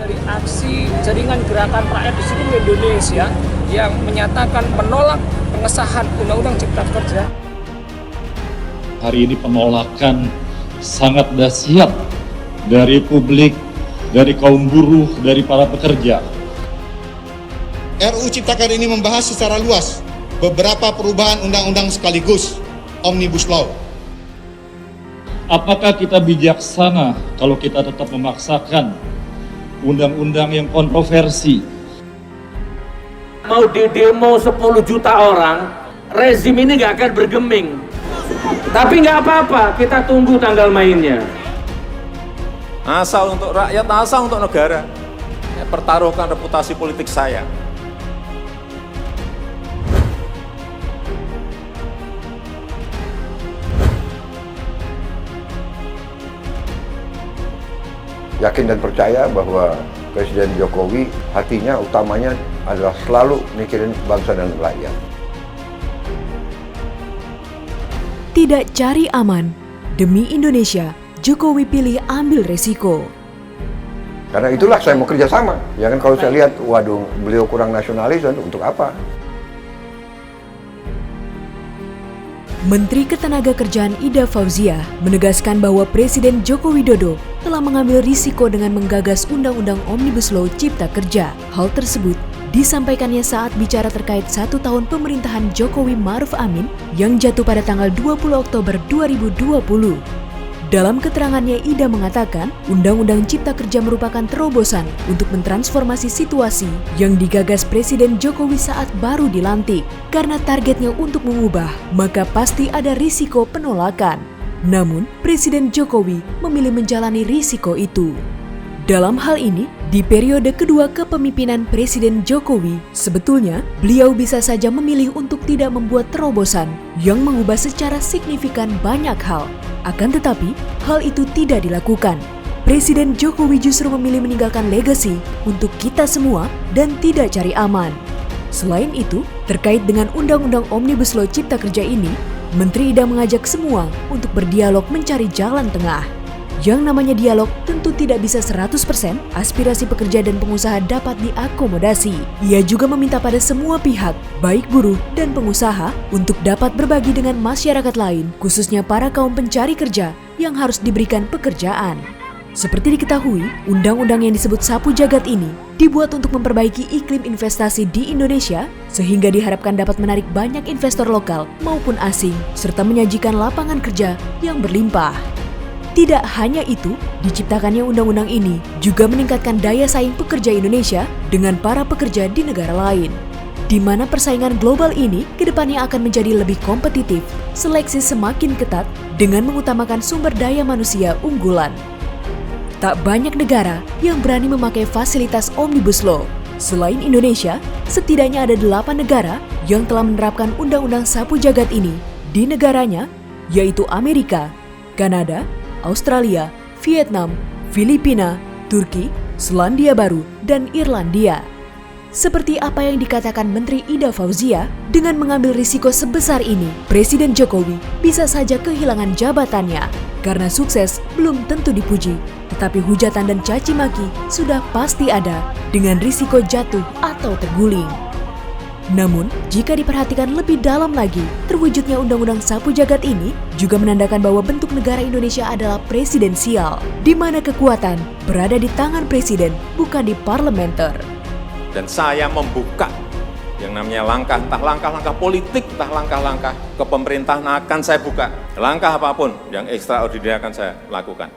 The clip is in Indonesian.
dari aksi jaringan gerakan rakyat di seluruh Indonesia yang menyatakan menolak pengesahan Undang-Undang Cipta Kerja. Hari ini penolakan sangat dahsyat dari publik, dari kaum buruh, dari para pekerja. RUU Cipta Kerja ini membahas secara luas beberapa perubahan undang-undang sekaligus, Omnibus Law. Apakah kita bijaksana kalau kita tetap memaksakan undang-undang yang kontroversi? Mau di demo 10 juta orang, rezim ini nggak akan bergeming. Tapi nggak apa-apa, kita tunggu tanggal mainnya. Asal untuk rakyat, asal untuk negara. Pertaruhkan reputasi politik saya. Yakin dan percaya bahwa Presiden Jokowi hatinya utamanya adalah selalu mikirin bangsa dan rakyat. Tidak cari aman, demi Indonesia, Jokowi pilih ambil resiko. Karena itulah saya mau kerjasama. Ya kan kalau saya lihat, waduh beliau kurang nasionalis, untuk apa? Menteri Ketenagakerjaan Ida Fauziah menegaskan bahwa Presiden Joko Widodo telah mengambil risiko dengan menggagas Undang-Undang Omnibus Law Cipta Kerja. Hal tersebut disampaikannya saat bicara terkait 1 tahun pemerintahan Jokowi Ma'ruf Amin yang jatuh pada tanggal 20 Oktober 2020. Dalam keterangannya, Ida mengatakan Undang-Undang Cipta Kerja merupakan terobosan untuk mentransformasi situasi yang digagas Presiden Jokowi saat baru dilantik. Karena targetnya untuk mengubah, maka pasti ada risiko penolakan. Namun, Presiden Jokowi memilih menjalani risiko itu. Dalam hal ini, di periode kedua kepemimpinan Presiden Jokowi, sebetulnya beliau bisa saja memilih untuk tidak membuat terobosan yang mengubah secara signifikan banyak hal. Akan tetapi, hal itu tidak dilakukan. Presiden Jokowi justru memilih meninggalkan legasi untuk kita semua dan tidak cari aman. Selain itu, terkait dengan Undang-Undang Omnibus Law Cipta Kerja ini, Menteri Ida mengajak semua untuk berdialog mencari jalan tengah. Yang namanya dialog tentu tidak bisa 100% aspirasi pekerja dan pengusaha dapat diakomodasi. Ia juga meminta pada semua pihak, baik buruh dan pengusaha, untuk dapat berbagi dengan masyarakat lain, khususnya para kaum pencari kerja yang harus diberikan pekerjaan. Seperti diketahui, undang-undang yang disebut Sapu Jagat ini dibuat untuk memperbaiki iklim investasi di Indonesia sehingga diharapkan dapat menarik banyak investor lokal maupun asing serta menyajikan lapangan kerja yang berlimpah. Tidak hanya itu, diciptakannya undang-undang ini juga meningkatkan daya saing pekerja Indonesia dengan para pekerja di negara lain, di mana persaingan global ini kedepannya akan menjadi lebih kompetitif, seleksi semakin ketat dengan mengutamakan sumber daya manusia unggulan. Tak banyak negara yang berani memakai fasilitas Omnibus Law. Selain Indonesia, setidaknya ada 8 negara yang telah menerapkan Undang-Undang Sapu Jagat ini di negaranya, yaitu Amerika, Kanada, Australia, Vietnam, Filipina, Turki, Selandia Baru, dan Irlandia. Seperti apa yang dikatakan Menteri Ida Fauziah, dengan mengambil risiko sebesar ini, Presiden Jokowi bisa saja kehilangan jabatannya. Karena sukses belum tentu dipuji, tetapi hujatan dan caci maki sudah pasti ada dengan risiko jatuh atau terguling. Namun, jika diperhatikan lebih dalam lagi, terwujudnya Undang-Undang Sapu Jagat ini juga menandakan bahwa bentuk negara Indonesia adalah presidensial, di mana kekuatan berada di tangan presiden, bukan di parlementer. Dan saya membuka yang namanya langkah, entah langkah-langkah politik, entah langkah-langkah kepemerintahan akan saya buka. Langkah apapun yang ekstraordinari akan saya lakukan.